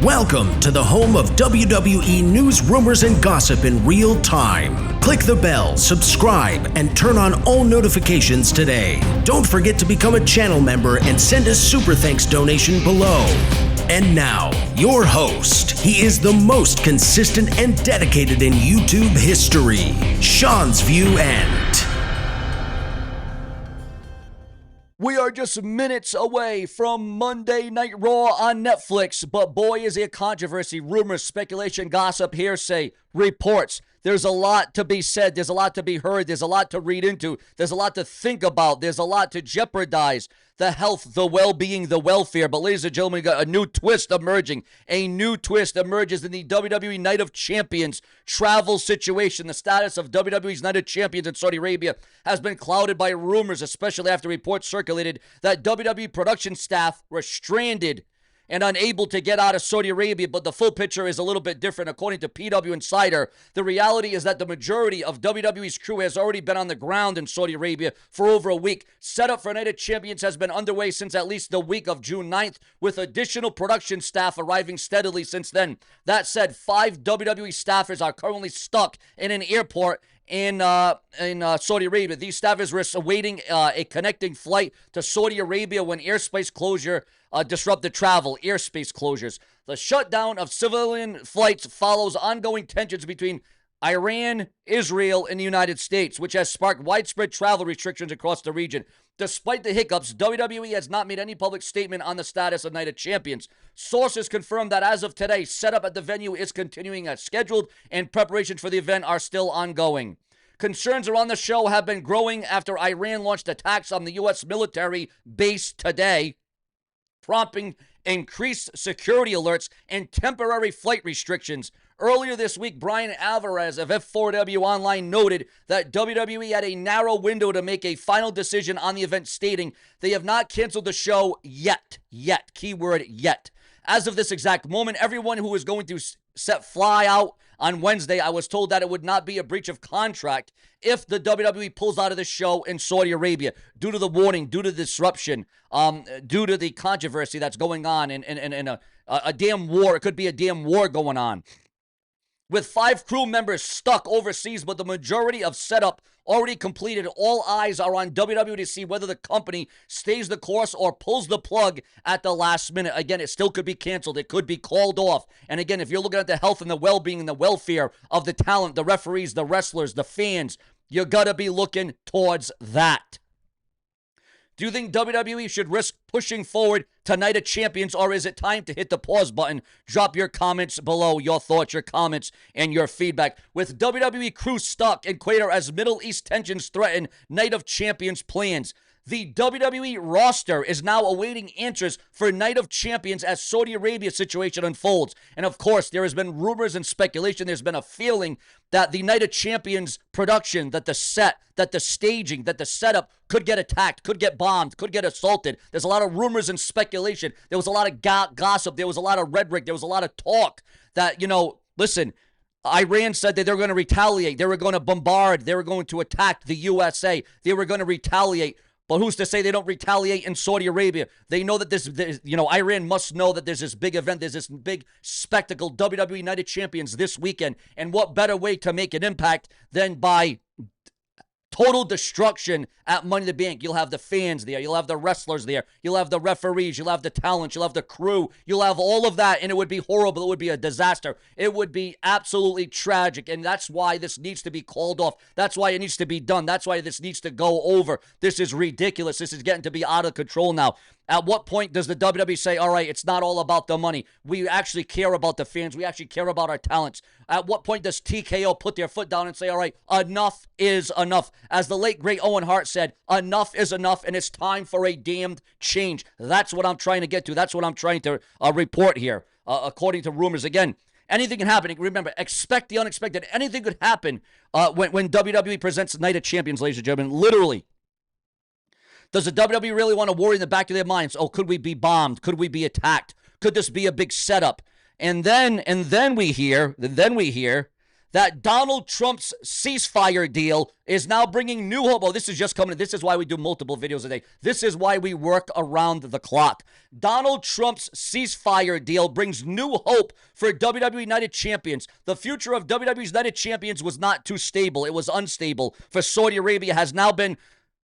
Welcome to the home of WWE News Rumors and Gossip in real time. Click the bell, subscribe, and turn on all notifications today. Don't forget to become a channel member and send a super thanks donation below. And now, your host. He is the most consistent and dedicated in YouTube history, Seanzviewent. We are just minutes away from Monday Night Raw on Netflix, but boy, is there controversy, rumors, speculation, gossip, hearsay, reports. There's a lot to be said. There's a lot to be heard. There's a lot to read into. There's a lot to think about. There's a lot to jeopardize the health, the well-being, the welfare. But ladies and gentlemen, we got a new twist emerging. A new twist emerges in the WWE Night of Champions travel situation. The status of WWE's Night of Champions in Saudi Arabia has been clouded by rumors, especially after reports circulated that WWE production staff were stranded and unable to get out of Saudi Arabia, but the full picture is a little bit different. According to PW Insider, the reality is that the majority of WWE's crew has already been on the ground in Saudi Arabia for over a week. Setup for Night of Champions has been underway since at least the week of June 9th, with additional production staff arriving steadily since then. That said, 5 WWE staffers are currently stuck in an airport in Saudi Arabia. These staffers were awaiting a connecting flight to Saudi Arabia when airspace closure disrupted travel. Airspace closures. The shutdown of civilian flights follows ongoing tensions between Iran, Israel, and the United States, which has sparked widespread travel restrictions across the region. Despite the hiccups, WWE has not made any public statement on the status of Night of Champions. Sources confirm that as of today, setup at the venue is continuing as scheduled, and preparations for the event are still ongoing. Concerns around the show have been growing after Iran launched attacks on the U.S. military base today, prompting increased security alerts and temporary flight restrictions. Earlier this week, Brian Alvarez of F4W Online noted that WWE had a narrow window to make a final decision on the event, stating they have not canceled the show yet. Keyword yet. As of this exact moment, everyone who is going to fly out on Wednesday, I was told that it would not be a breach of contract if the WWE pulls out of the show in Saudi Arabia due to the warning, due to the disruption, due to the controversy that's going on in a damn war. It could be a damn war going on. With 5 crew members stuck overseas, but the majority of setup already completed, all eyes are on WWE to see whether the company stays the course or pulls the plug at the last minute. Again, it still could be canceled. It could be called off. And again, if you're looking at the health and the well-being and the welfare of the talent, the referees, the wrestlers, the fans, you gotta be looking towards that. Do you think WWE should risk pushing forward to Night of Champions, or is it time to hit the pause button? Drop your comments below, your thoughts, your comments, and your feedback. With WWE crew stuck in Qatar as Middle East tensions threaten Night of Champions plans, the WWE roster is now awaiting answers for Night of Champions as Saudi Arabia situation unfolds. And of course, there has been rumors and speculation. There's been a feeling that the Night of Champions production, that the set, that the staging, that the setup could get attacked, could get bombed, could get assaulted. There's a lot of rumors and speculation. There was a lot of gossip. There was a lot of rhetoric. There was a lot of talk that, listen, Iran said that they were going to retaliate. They were going to bombard. They were going to attack the USA. They were going to retaliate. But who's to say they don't retaliate in Saudi Arabia? They know that this Iran must know that there's this big event, there's this big spectacle, WWE Night of Champions this weekend. And what better way to make an impact than by total destruction at Money in the Bank? You'll have the fans there. You'll have the wrestlers there. You'll have the referees. You'll have the talent. You'll have the crew. You'll have all of that, and it would be horrible. It would be a disaster. It would be absolutely tragic, and that's why this needs to be called off. That's why it needs to be done. That's why this needs to go over. This is ridiculous. This is getting to be out of control now. At what point does the WWE say, all right, it's not all about the money. We actually care about the fans. We actually care about our talents. At what point does TKO put their foot down and say, all right, enough is enough? As the late, great Owen Hart said, enough is enough, and it's time for a damned change. That's what I'm trying to get to. That's what I'm trying to report here, according to rumors. Again, anything can happen. Remember, expect the unexpected. Anything could happen when WWE presents Night of Champions, ladies and gentlemen. Literally. Does the WWE really want to worry in the back of their minds? Oh, could we be bombed? Could we be attacked? Could this be a big setup? And then we hear that that Donald Trump's ceasefire deal is now bringing new hope. Oh, this is just coming. This is why we do multiple videos a day. This is why we work around the clock. Donald Trump's ceasefire deal brings new hope for WWE United Champions. The future of WWE's United Champions was not too stable. It was unstable for Saudi Arabia, has now been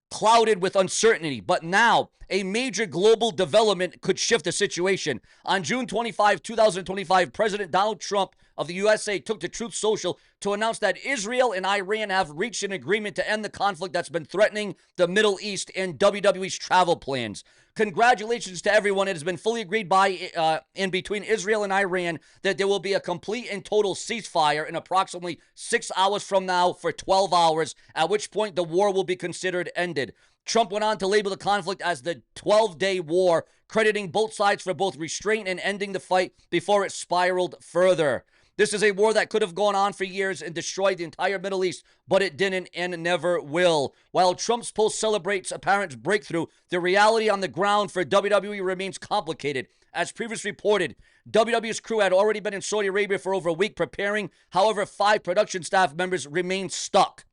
clouded with uncertainty. But now, a major global development could shift the situation. On June 25, 2025, President Donald Trump of the USA took to Truth Social to announce that Israel and Iran have reached an agreement to end the conflict that's been threatening the Middle East and WWE's travel plans. Congratulations to everyone. It has been fully agreed by in between Israel and Iran that there will be a complete and total ceasefire in approximately 6 hours from now for 12 hours, at which point the war will be considered ended. Trump went on to label the conflict as the 12-day war, crediting both sides for both restraint and ending the fight before it spiraled further. This is a war that could have gone on for years and destroyed the entire Middle East, but it didn't and never will. While Trump's post celebrates apparent breakthrough, the reality on the ground for WWE remains complicated. As previously reported, WWE's crew had already been in Saudi Arabia for over a week preparing. However, 5 production staff members remain stuck.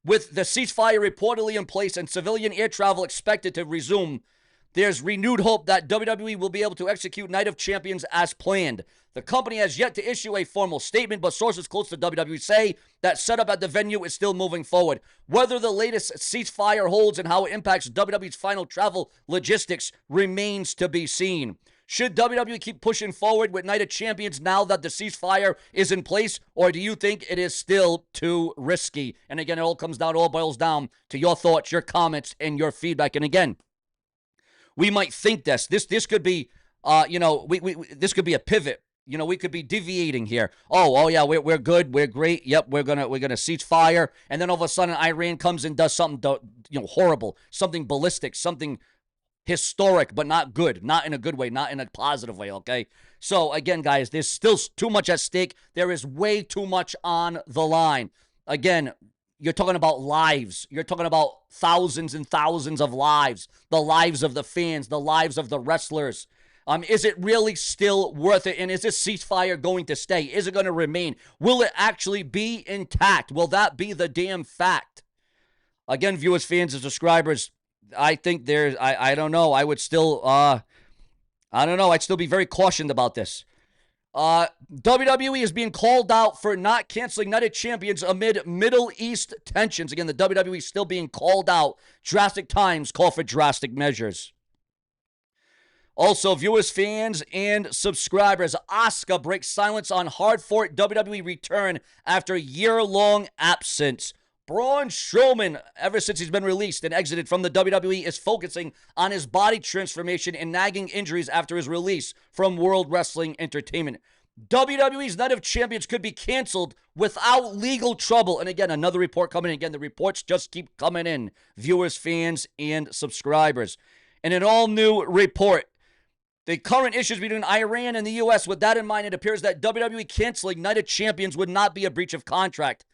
With the ceasefire reportedly in place and civilian air travel expected to resume, there's renewed hope that WWE will be able to execute Night of Champions as planned. The company has yet to issue a formal statement, but sources close to WWE say that setup at the venue is still moving forward. Whether the latest ceasefire holds and how it impacts WWE's final travel logistics remains to be seen. Should WWE keep pushing forward with Night of Champions now that the ceasefire is in place, or do you think it is still too risky? And again, it all boils down to your thoughts, your comments, and your feedback. And again, we might think this could be, this could be a pivot. You know, we could be deviating here. Oh yeah, we're good, we're great. Yep, we're gonna cease fire, and then all of a sudden Iran comes and does something, horrible, something ballistic, something historic, but not good, not in a good way, not in a positive way. Okay. So again, guys, there's still too much at stake. There is way too much on the line. Again, you're talking about lives. You're talking about thousands and thousands of lives, the lives of the fans, the lives of the wrestlers. Is it really still worth it? And is this ceasefire going to stay? Is it going to remain? Will it actually be intact? Will that be the damn fact? Again, viewers, fans, and subscribers, I think I don't know. I would still, I don't know. I'd still be very cautioned about this. WWE is being called out for not canceling Night of Champions amid Middle East tensions. Again, the WWE is still being called out. Drastic times call for drastic measures. Also, viewers, fans, and subscribers, Asuka breaks silence on hard-fought WWE return after a year-long absence. Braun Strowman, ever since he's been released and exited from the WWE, is focusing on his body transformation and nagging injuries after his release from World Wrestling Entertainment. WWE's Night of Champions could be canceled without legal trouble. And again, another report coming in. Again, the reports just keep coming in, viewers, fans, and subscribers. In an all-new report, the current issues between Iran and the U.S., with that in mind, it appears that WWE canceling Night of Champions would not be a breach of contract.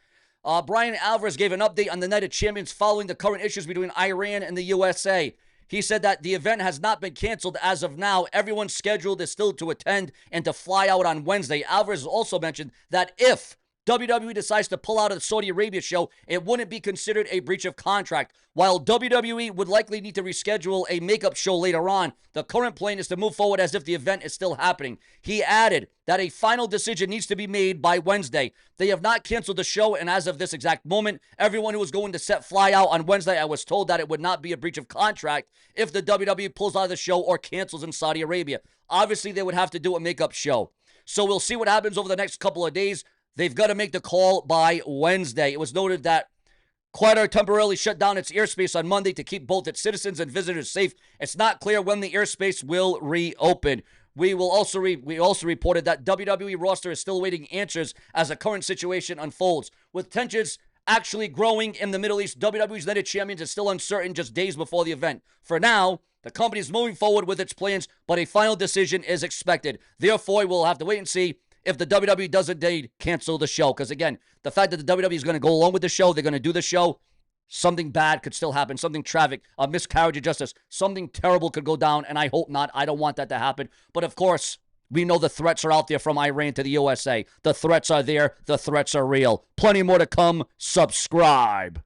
Brian Alvarez gave an update on the Night of Champions following the current issues between Iran and the USA. He said that the event has not been canceled as of now. Everyone's scheduled is still to attend and to fly out on Wednesday. Alvarez also mentioned that if WWE decides to pull out of the Saudi Arabia show, it wouldn't be considered a breach of contract. While WWE would likely need to reschedule a makeup show later on, the current plan is to move forward as if the event is still happening. He added that a final decision needs to be made by Wednesday. They have not canceled the show, and as of this exact moment, everyone who was going to set fly out on Wednesday, I was told that it would not be a breach of contract if the WWE pulls out of the show or cancels in Saudi Arabia. Obviously, they would have to do a makeup show. So we'll see what happens over the next couple of days. They've got to make the call by Wednesday. It was noted that Qatar temporarily shut down its airspace on Monday to keep both its citizens and visitors safe. It's not clear when the airspace will reopen. We also reported that WWE roster is still awaiting answers as the current situation unfolds. With tensions actually growing in the Middle East, WWE's Night of Champions is still uncertain just days before the event. For now, the company is moving forward with its plans, but a final decision is expected. Therefore, we'll have to wait and see if the WWE does indeed cancel the show. Because again, the fact that the WWE is going to go along with the show, they're going to do the show, something bad could still happen, something tragic, a miscarriage of justice, something terrible could go down, and I hope not. I don't want that to happen. But of course, We know the threats are out there from Iran to the USA. The threats are there. The threats are real. Plenty more to come. Subscribe.